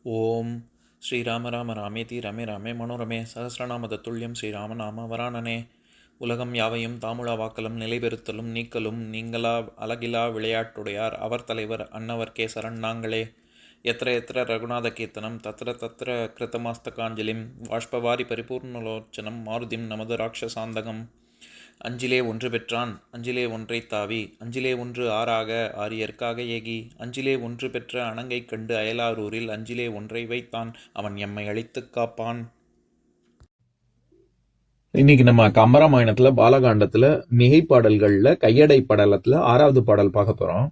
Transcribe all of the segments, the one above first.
ஓம் ஸ்ரீராம ராம ராமேதி ரமே ராமே மனோரமே சகசிரநாம தத்துல்யம் ஸ்ரீராம நாம வராணனே. உலகம் யாவையும் தாமுழா வாக்கலும் நிலைபெறுத்தலும் நீக்கலும் நீங்களா அழகிலா விளையாட்டுடையார் அவர் தலைவர் அன்னவர் கேசரன் நாங்களே. எத்திர எத்திர ரகுநாத கீர்த்தனம் தத்திர தத்திர கிருத்தமாஸ்தகாஞ்சலிம் வாஷ்பவாரி பரிபூர்ணலோச்சனம் மாருதிம் நமது ராட்சசாந்தகம். அஞ்சிலே ஒன்று பெற்றான் அஞ்சிலே ஒன்றை தாவி அஞ்சிலே ஒன்று ஆறாக ஆரியர்க்காக ஏகி அஞ்சிலே ஒன்று பெற்ற அணங்கை கண்டு அயலாரூரில் அஞ்சிலே ஒன்றை வைத்தான் அவன் எம்மை அழித்துக் காப்பான். இன்னைக்கு நம்ம கம்பராமாயணத்துல பாலகாண்டத்துல மிகை பாடல்கள்ல கையடை படலத்துல 6வது பாடல் பார்க்க போறோம்.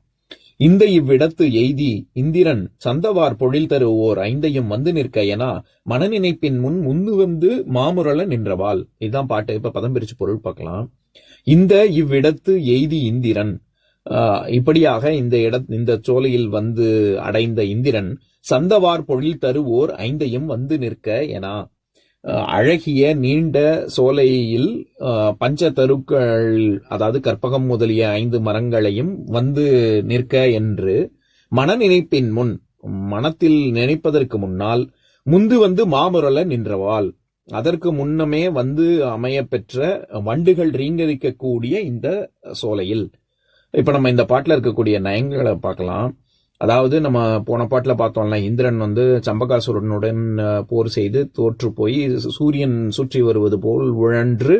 இந்த இவ்விடத்து எய்தி இந்திரன் சந்தவார் பொழில் தரு ஓர் ஐந்தையும் வந்து நிற்க என மனநினைப்பின் முன் முந்து வந்து மாமுரள நின்றவாள். இதுதான் பாட்டு. இப்ப பதம் பிரிச்சு பொருள் பார்க்கலாம். இந்த இவ்விடத்து எய்தி இந்திரன், இப்படியாக இந்த சோலையில் வந்து அடைந்த இந்திரன் சந்தவார் பொழில் தரு ஓர் ஐந்தையும் வந்து நிற்க என, அழகிய நீண்ட சோலையில் பஞ்ச தருக்கள், அதாவது கற்பகம் முதலிய 5 மரங்களையும் வந்து நிற்க என்று மனநினைப்பின் முன், மனத்தில் நினைப்பதற்கு முன்னால் முந்து வந்து மாமுரள நின்றவாள், அதற்கு முன்னமே வந்து அமைய பெற்ற வண்டுகள் ரீங்கரிக்கக்கூடிய இந்த சோலையில். இப்ப நம்ம இந்த பாட்டுல இருக்கக்கூடிய நயங்களை பார்க்கலாம். அதாவது நம்ம போன பாட்டுல பார்த்தோம்ல, இந்திரன் வந்து சம்பகாசுரனுடன் போர் செய்து தோற்று போய் சூரியன் சுற்றி வருவது போல் உழன்று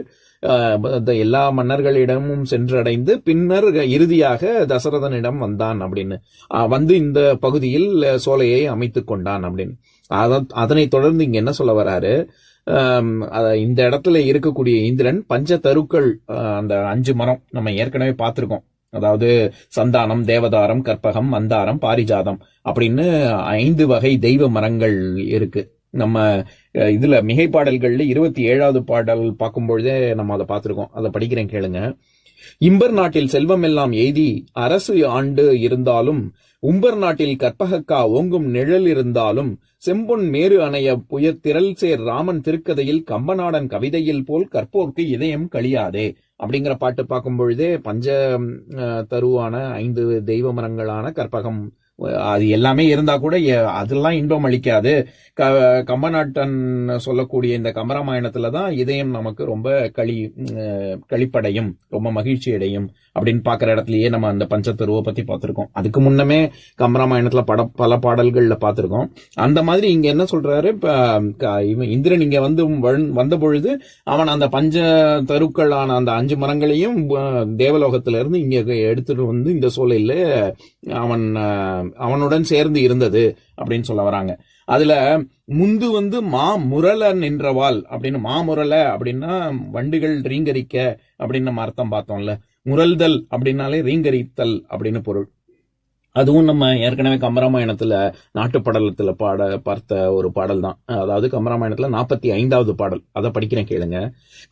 எல்லா மன்னர்களிடமும் சென்றடைந்து பின்னர் இறுதியாக தசரதனிடம் வந்தான் அப்படின்னு வந்து இந்த பகுதியில் சோலையை அமைத்து கொண்டான் அப்படின்னு. அதனை தொடர்ந்து இங்க என்ன சொல்ல வராரு, இந்த இடத்துல இருக்கக்கூடிய இந்திரன் பஞ்ச தருக்கள், அந்த 5 மரம் நம்ம ஏற்கனவே பார்த்திருக்கோம். அதாவது சந்தானம், தேவதாரம், கற்பகம், மந்தாரம், பாரிஜாதம் அப்படின்னு 5 வகை தெய்வ மரங்கள் இருக்கு. நம்ம இதுல மிகை பாடல்கள்ல 27வது பாடல் பார்க்கும்பொழுதே நம்ம அதை பார்த்திருக்கோம். அதை படிக்கிறேன் கேளுங்க. இம்பர் நாட்டில் செல்வம் எல்லாம் எய்தி அரசு ஆண்டு இருந்தாலும் உம்பர் நாட்டில் கற்பகக்கா ஓங்கும் நிழல் இருந்தாலும் செம்பொன் மேரு அணைய புயத்திரல் சேர் ராமன் திருக்கதையில் கம்பநாடன் கவிதையில் போல் கற்போர்க்கு இதயம் கழியாதே அப்படிங்கிற பாட்டு பார்க்கும் பொழுதே பஞ்ச தருவான 5 தெய்வ மரங்களான கற்பகம், அது எல்லாமே இருந்தா கூட அதெல்லாம் இன்பம் அளிக்காது. கம்பநாட்டன் சொல்லக்கூடிய இந்த கம்பராமாயணத்துலதான் இதயம் நமக்கு ரொம்ப களிப்படையும், ரொம்ப மகிழ்ச்சி அடையும் அப்படின்னு பாக்குற இடத்துலயே நம்ம அந்த பஞ்சத்தருவை பத்தி பார்த்திருக்கோம். அதுக்கு முன்னமே கம்பராமாயணத்துல பல பாடல்கள்ல பார்த்திருக்கோம். அந்த மாதிரி இங்க என்ன சொல்றாரு, இந்திரன் இங்க வந்த பொழுது அவன் அந்த பஞ்ச தருக்களான அந்த 5 மரங்களையும் தேவலோகத்தில இருந்து இங்க எடுத்துட்டு வந்து இந்த சோலையில அவனுடன் சேர்ந்து இருந்தது அப்படின்னு சொல்ல வராங்க. அதுல முந்து வந்து மாமுரள நின்றவாள் அப்படின்னு, மாமுரள அப்படின்னா வண்டுகள் ரீங்கரிக்க அப்படின்னு நம்ம அர்த்தம் பார்த்தோம்ல. முரல்தல் அப்படின்னாலே ரீங்கரித்தல் அப்படின்னு பொருள். அதுவும் நம்ம ஏற்கனவே கம்பராமாயணத்துல நாட்டுப்படலத்துல பார்த்த ஒரு பாடல் தான். அதாவது கம்பராமாயணத்துல 45வது பாடல். அதை படிக்கிறேன் கேளுங்க.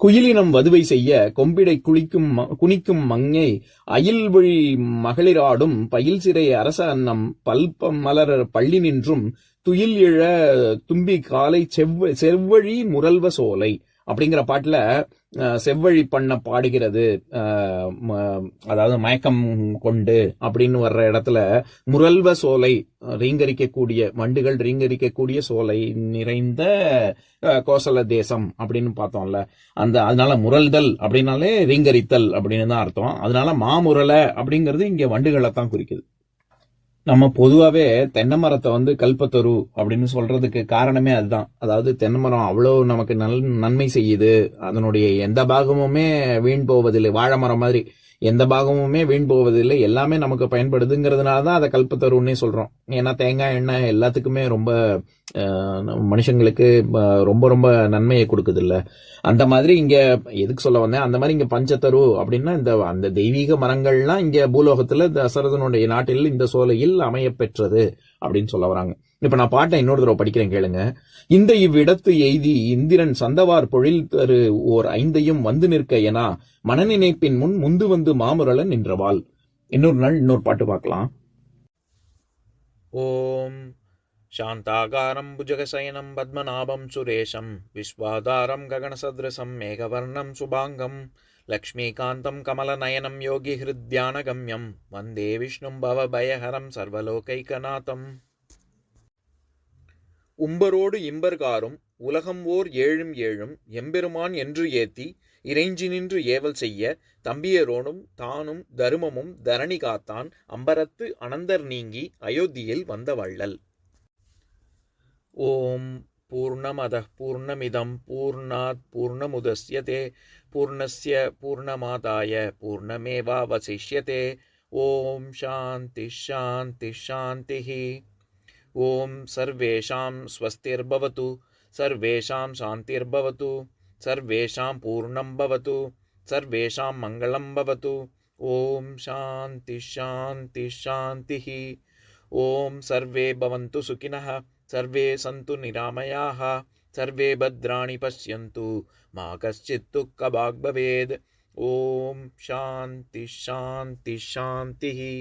குயிலினம் வதுவை செய்ய கொம்பிடை குனிக்கும் மங்கை அயில்வழி மகளிராடும் பயில் சிறை அரச அன்னம் பல்ப மலர் பள்ளி நின்றும் துயில் இழ தும்பி காலை செவ்வழி முரல்வ சோலை அப்படிங்கிற பாட்டுல செவ்வழி பண்ண பாடுகிறது, அதாவது மயக்கம் கொண்டு அப்படின்னு வர்ற இடத்துல முரல்வ சோலை, ரீங்கரிக்கக்கூடிய வண்டுகள் ரீங்கரிக்கக்கூடிய சோலை நிறைந்த கோசல தேசம் அப்படின்னு பார்த்தோம்ல. அதனால முரல்தல் அப்படின்னாலே ரீங்கரித்தல் அப்படின்னு தான் அர்த்தம். அதனால மாமுரல அப்படிங்கிறது இங்க வண்டுகளை தான் குறிக்குது. நம்ம பொதுவாவே தென்னை மரத்தை வந்து கல்பத்தரு அப்படின்னு சொல்றதுக்கு காரணமே அதுதான். அதாவது தென்னை மரம் அவ்வளவு நமக்கு நன்மை செய்யுது, அதனுடைய எந்த பாகமுமே வீண் போவதில்லை. வாழை மரம் மாதிரி எந்த பாகமுமே வீண் போவதில்லை, எல்லாமே நமக்கு பயன்படுதுங்கிறதுனாலதான் அதை கல்பத்தருன்னே சொல்றோம். ஏன்னா தேங்காய் எண்ணெய் எல்லாத்துக்குமே ரொம்ப மனுஷங்களுக்கு ரொம்ப ரொம்ப நன்மையை கொடுக்குது இல்ல. அந்த மாதிரி இங்க எதுக்கு சொல்ல வந்தேன், அந்த மாதிரி இங்க பஞ்சத்தரு அப்படின்னா அந்த தெய்வீக மரங்கள்லாம் இங்க பூலோகத்துல தசரதனுடைய நாட்டில் இந்த சோலையில் அமைய பெற்றது அப்படின்னு சொல்ல வராங்க. இப்ப நான் பாட்டை இன்னொரு தடவை படிக்கிறேன் கேளுங்க. இந்த இவ்விடத்து எய்தி இந்திரன் சந்தவார் பொழில் தரு ஓர் ஐந்தையும் வந்து நிற்க என மனநினைப்பின் முன் முந்து வந்து மாமுரள நின்றவாள். இன்னொரு நாள் இன்னொரு பாட்டு பார்க்கலாம். ஓம் சாந்தாகாரம் புஜகசயனம் பத்மநாபம் சுரேஷம் விஸ்வாதாரம் ககனசத்ரசம் மேகவர்ணம் சுபாங்கம் லக்ஷ்மீகாந்தம் கமலநயனம் யோகி ஹிருத்யானகம்யம் வந்தே விஷ்ணும் பவபயஹரம் சர்வலோகைகநாதம். உம்பரோடு இம்பர்காரும் உலகம் ஓர் ஏழும் ஏழும் எம்பெருமான் என்று ஏத்தி இறைஞ்சி நின்று ஏவல் செய்ய தம்பியரோனும் தானும் தருமமும் தரணி காத்தான் அம்பரத்து அனந்தர் நீங்கி அயோத்தியில் வந்த வள்ளல். ஓம் பூர்ணமதః பூர்ணமிதம் பூர்ணாத் பூர்ணமுதஸ்யதே பூர்ணஸ்ய பூர்ணமாதாய பூர்ணமேவாவசிஷ்யதே. ஓம் சாந்தி ஷாந்தி ஷாந்திஹி. ஓம் சர்வேஷாம் ஸ்வஸ்திர்பவது சர்வேஷாம் சாந்திர்பவது சர்வேஷாம் பூர்ணம் பவது சர்வேஷாம் மங்களம் பவது. ஓம் சாந்தி ஷாந்தி ஷாந்திஹி. ஓம் சர்வே பவந்து சுகினः சர்வே சந்து நிராமயாः சர்வே பத்ராணி பஷ்யந்து மா கஷ்சித் துக்கபாக் பவேத். ஓம் சாந்தி ஷாந்தி ஷாந்திஹி.